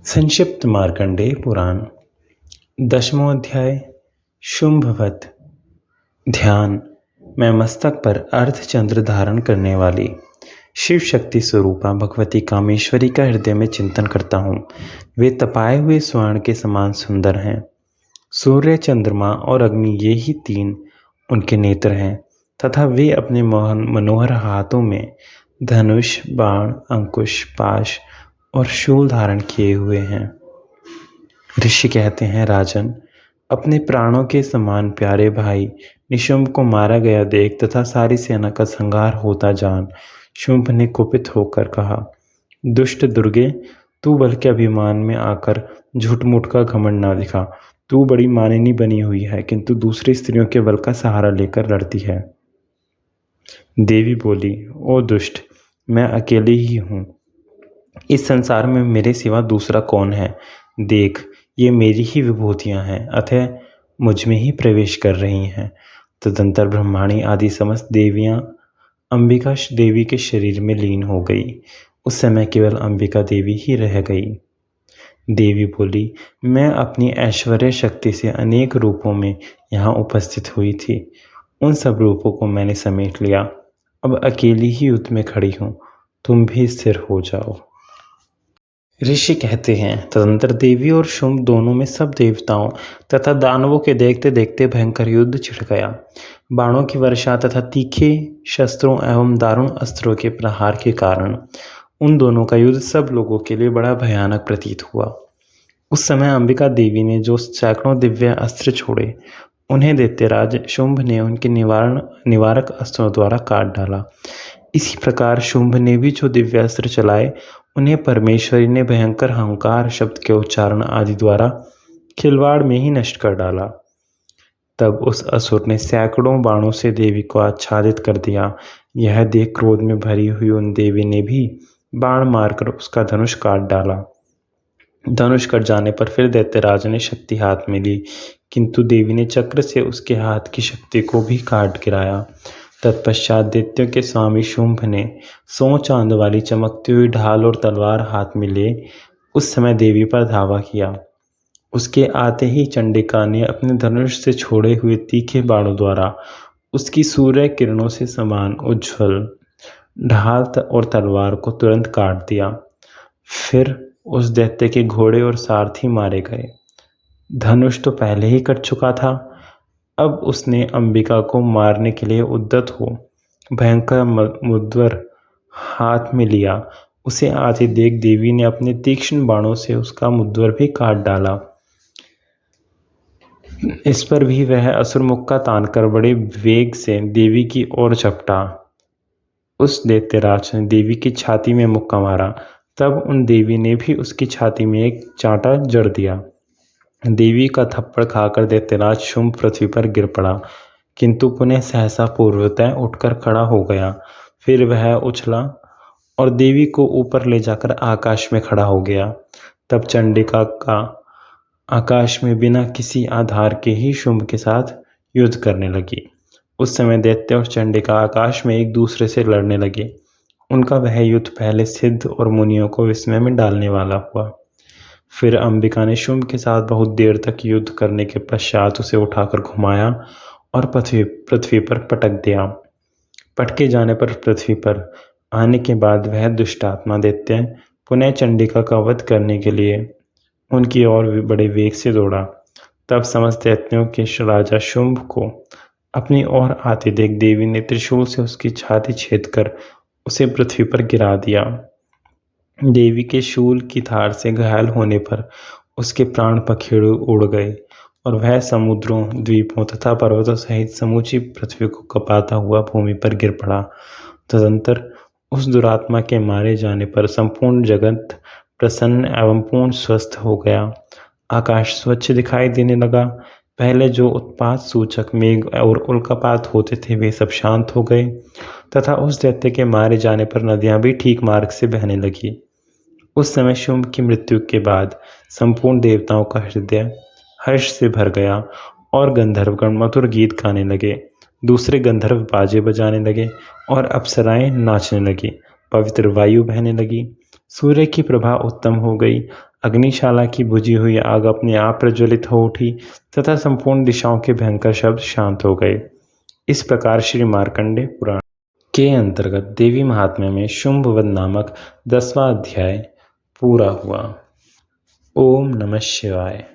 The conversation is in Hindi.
संक्षिप्त मार्कंडेय पुराण 10वां अध्याय शुंभवध। ध्यान। मैं मस्तक पर अर्धचंद्र धारण करने वाली शिव शक्ति स्वरूपा भगवती कामेश्वरी का हृदय में चिंतन करता हूँ। वे तपाए हुए स्वर्ण के समान सुंदर हैं। सूर्य, चंद्रमा और अग्नि, ये ही तीन उनके नेत्र हैं तथा वे अपने मनोहर हाथों में धनुष, बाण, अंकुश, पाश और शूल धारण किए हुए हैं। ऋषि कहते हैं, राजन, अपने प्राणों के समान प्यारे भाई निशुंभ को मारा गया देख तथा सारी सेना का संहार होता जान शुंभ ने कुपित होकर कहा, दुष्ट दुर्गे, तू बल के अभिमान में आकर झूठ मूठ का घमंड ना दिखा। तू बड़ी मानिनी बनी हुई है, किंतु दूसरी स्त्रियों के बल का सहारा लेकर लड़ती है। देवी बोली, ओ दुष्ट, मैं अकेली ही हूँ। इस संसार में मेरे सिवा दूसरा कौन है? देख, ये मेरी ही विभूतियाँ हैं, अतः मुझ में ही प्रवेश कर रही हैं। तदंतर ब्रह्माणी आदि समस्त देवियाँ अंबिका देवी के शरीर में लीन हो गई। उस समय केवल अंबिका देवी ही रह गई। देवी बोली, मैं अपनी ऐश्वर्य शक्ति से अनेक रूपों में यहाँ उपस्थित हुई थी। उन सब रूपों को मैंने समेट लिया। अब अकेली ही युद्ध में खड़ी हूँ। तुम भी स्थिर हो जाओ। ऋषि कहते हैं, तदंतर देवी और शुंभ दोनों में सब देवताओं तथा दानवों के देखते देखते भयंकर युद्ध छिड़ गया। बाणों की वर्षा तथा तीखे शस्त्रों एवं दारुण अस्त्रों के प्रहार के कारण उन दोनों का युद्ध सब लोगों के लिए बड़ा भयानक प्रतीत हुआ। उस समय अंबिका देवी ने जो सैकड़ों दिव्य अस्त्र छोड़े, उन्हें दैत्यराज शुंभ ने उनके निवारक अस्त्रों द्वारा काट डाला। इसी प्रकार शुंभ ने भी जो दिव्य अस्त्र चलाए, उन्हें परमेश्वरी ने भयंकर अहंकार शब्द के उच्चारण आदि द्वारा खिलवाड़ में ही नष्ट कर डाला। तब उस असुर ने सैकड़ों बाणों से देवी को आच्छादित कर दिया। यह देख क्रोध में भरी हुई उन देवी ने भी बाण मारकर उसका धनुष काट डाला। धनुष कट जाने पर फिर दैत्यराज ने शक्ति हाथ में ली, किंतु देवी ने चक्र से उसके हाथ की शक्ति को भी काट गिराया। तत्पश्चात दैत्यों के स्वामी शुंभ ने 100 चांद वाली चमकती हुई ढाल और तलवार हाथ में ले उस समय देवी पर धावा किया। उसके आते ही चंडिका ने अपने धनुष से छोड़े हुए तीखे बाणों द्वारा उसकी सूर्य किरणों से समान उज्ज्वल ढाल और तलवार को तुरंत काट दिया। फिर उस दैत्य के घोड़े और सारथी मारे गए। धनुष तो पहले ही कट चुका था। अब उसने अंबिका को मारने के लिए उद्यत हो भयंकर मुद्वर हाथ में लिया। उसे आते देख देवी ने अपने तीक्ष्ण बाणों से उसका मुद्वर भी काट डाला। इस पर भी वह असुर मुक्का तानकर बड़े वेग से देवी की ओर झपटा। उस दैत्यराज ने देवी की छाती में मुक्का मारा। तब उन देवी ने भी उसकी छाती में एक चांटा जड़ दिया। देवी का थप्पड़ खाकर दैत्यराज शुंभ पृथ्वी पर गिर पड़ा, किंतु पुनः सहसा पूर्वतः उठकर खड़ा हो गया। फिर वह उछला और देवी को ऊपर ले जाकर आकाश में खड़ा हो गया। तब चंडिका का आकाश में बिना किसी आधार के ही शुंभ के साथ युद्ध करने लगी। उस समय दैत्य और चंडिका आकाश में एक दूसरे से लड़ने लगे। उनका वह युद्ध पहले सिद्ध और मुनियों को विस्मय में डालने वाला हुआ। फिर अंबिका ने शुंभ के साथ बहुत देर तक युद्ध करने के पश्चात उसे उठाकर घुमाया और पृथ्वी पर पटक दिया। पटके जाने पर पृथ्वी पर आने के बाद वह दुष्टात्मा दैत्य पुनः चंडिका का वध करने के लिए उनकी ओर बड़े वेग से दौड़ा। तब समस्त दैत्यों के राजा शुंभ को अपनी ओर आते देख देवी ने त्रिशूल से उसकी छाती छेद कर उसे पृथ्वी पर गिरा दिया। देवी के शूल की धार से घायल होने पर उसके प्राण पखेरु उड़ गए और वह समुद्रों, द्वीपों तथा पर्वतों सहित समूची पृथ्वी को कपाता हुआ भूमि पर गिर पड़ा। तदंतर उस दुरात्मा के मारे जाने पर संपूर्ण जगत प्रसन्न एवं पूर्ण स्वस्थ हो गया। आकाश स्वच्छ दिखाई देने लगा। पहले जो उत्पात सूचक मेघ और उल्कापात होते थे, वे सब शांत हो गए तथा उस दैत्य के मारे जाने पर नदियां भी ठीक मार्ग से बहने लगी। उस समय शुंभ की मृत्यु के बाद संपूर्ण देवताओं का हृदय हर्ष से भर गया और गंधर्वगण मधुर गीत गाने लगे। दूसरे गंधर्व बाजे बजाने लगे और अप्सराएं नाचने लगी। पवित्र वायु बहने लगी। सूर्य की प्रभा उत्तम हो गई। अग्निशाला की बुझी हुई आग अपने आप प्रज्वलित हो उठी तथा संपूर्ण दिशाओं के भयंकर शब्द शांत हो गए। इस प्रकार श्री मार्कंडेय पुराण के अंतर्गत देवी महात्म्य में शुंभवध नामक 10वां अध्याय पूरा हुआ। ओम नमः शिवाय।